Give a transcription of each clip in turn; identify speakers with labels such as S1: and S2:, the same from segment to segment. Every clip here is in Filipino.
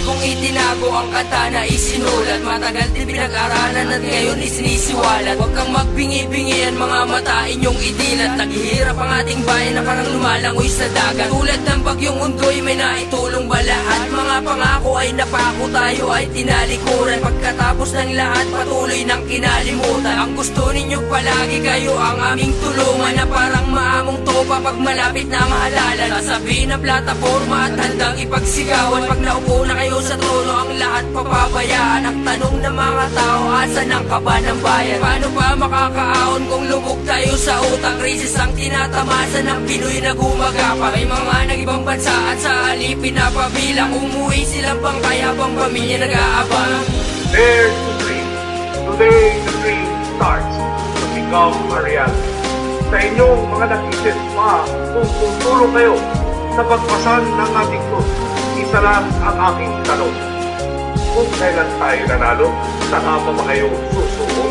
S1: kong itinago ang kanta na isinulat. Matagal din pinag-aralan at ngayon isinisiwalat. Huwag kang magbingi-bingi ang mga mata inyong idilat. Naghihirap ang ating bayan na parang lumalangoy sa dagat. Tulad ng bagyong undoy may naitulong bala. At mga pangako ay napako, tayo ay tinalikuran. Pagkatapos ng lahat patuloy ng kinalimutan. Ang gusto ninyo palagi kayo ang aming tulungan, na parang maamong topa pag malapit na ang halalan. Sasabihin ng plataforma at handang ipagsigawan. Pag naupo na kayo sa trono ang lahat papabayaan. Ang tanong ng mga tao, asan ang kaba ng bayan? Paano pa makakaahon kung lubog tayo sa utak? Krisis ang tinatamasa ng Pinoy na gumagapa. May mga nag-ibang bansa at sa alipin na pabilang. Umuwi silang bangkay habang pamilya nag-aabang.
S2: Dare to dream. Today the dream starts to become a reality. Sa inyong mga nag-isip pa kung tutulong kayo sa pagpasan ng ating krus, isa lang ang aking tanong. Kung kailan tayo nanalo, saka pa ba kayo susuko?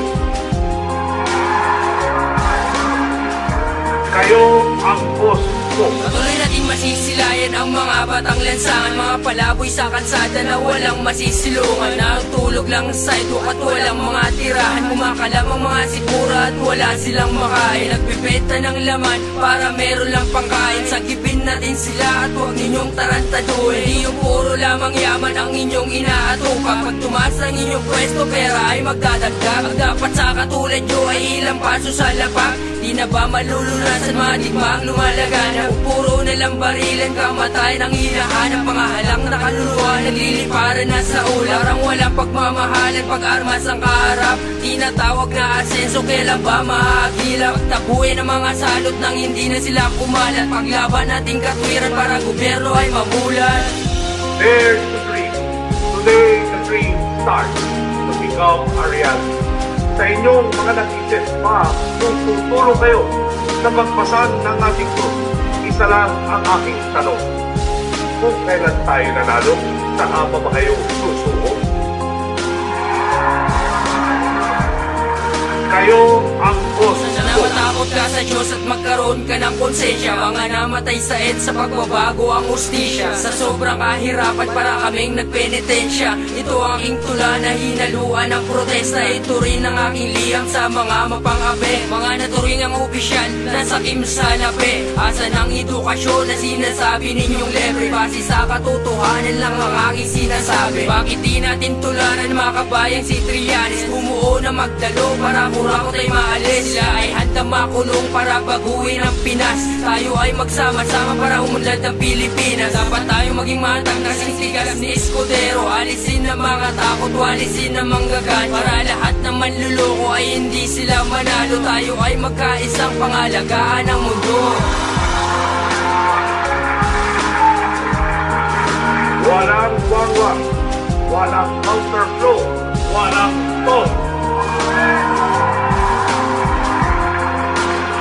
S2: Kayo ang boss ko.
S1: Patuloy natin masisilayan ang mga batang lansangan. Mga palaboy sa kalsada na walang masisilungan. Natulog lang sa ito at walang mga tirahan. Kumakalam ang mga sipura at wala silang makain. Nagbibenta ng laman para meron lang pangkain. Sagipin natin sila at huwag ninyong tarantaduhin. Di yung puro lamang yaman ang inyong inaatupa. Pag tumaas ang inyong pwesto, pera ay magdadagdag. Ang dapat sa katulad nyo ay ilang paso sa lapag. Di na ba malulunasan mga digmaang lumalaganap? Puro na lang barilan, kamatayan ang hinahanap. Pangahalang na kaluluwa, nagliliparan na sa ulam. Parang walang pagmamahalan pag armas ang kaharap. Tinatawag na asenso, kailan ba mahagilap? Pagtabuhin ang mga salot nang hindi na sila kumalat. Paglaban nating katwiran para gobyerno ay mamulat.
S2: Dare to dream. Today the dream starts to become a reality. Sa inyong mga nag-isip pa kung tutulong kayo sa pagpasan ng ating krus, isa lang ang aking tanong. Kung kailan tayo nanalo, saka pa ba kayo susuko? Kayo ang boss ko.
S1: Matakot ka sa Diyos at magkaroon ka ng konsensya. Mga namatay sa sa pagbabago ang ustisya. Sa sobrang kahirapan para kaming nagpenitensya. Ito ang aking tula na hinaluan ng protesta. Ito rin ang aking liyang sa mga mapang-abe. Mga naturing ang opisyal na sakim sa lape. Asan ang edukasyon na sinasabi ninyong lebre? Base sa katotohanan lang ang aking sinasabi. Bakit di natin tularan mga kabayang si Trillanes? Bumuo na magdalo para kurakot ay maalis. Sila ay handang makulong para baguhin ang Pinas. Tayo ay magsama-sama para umunlad ang Pilipinas. Dapat tayo maging matang na singtigas ni Escudero. Alisin ang mga takot, walisin ang manggagan. Para lahat ng manluloko ay hindi sila manalo. Tayo ay magkaisang pangalagaan ng mundo.
S2: Walang wangwang, walang counterflow, walang tone.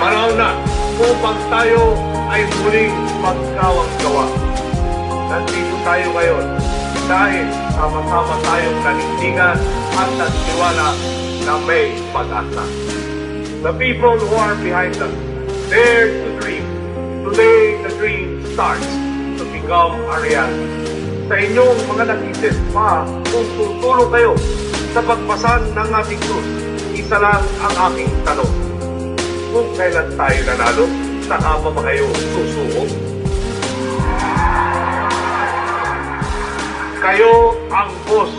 S2: Panahon na upang tayo ay muling magkawang-gawa. Nandito tayo ngayon dahil sama-sama tayong nanindigan at nagtiwala na may pag-asa. The people who are behind us dare to dream. Today the dream starts to become a reality. Sa inyong mga nag-isip pa kung tutulong kayo sa pagpasan ng ating krus, isa lang ang aking tanong. Kung kailan tayo nanalo, saka pa ba kayo susuko? Kayo ang boss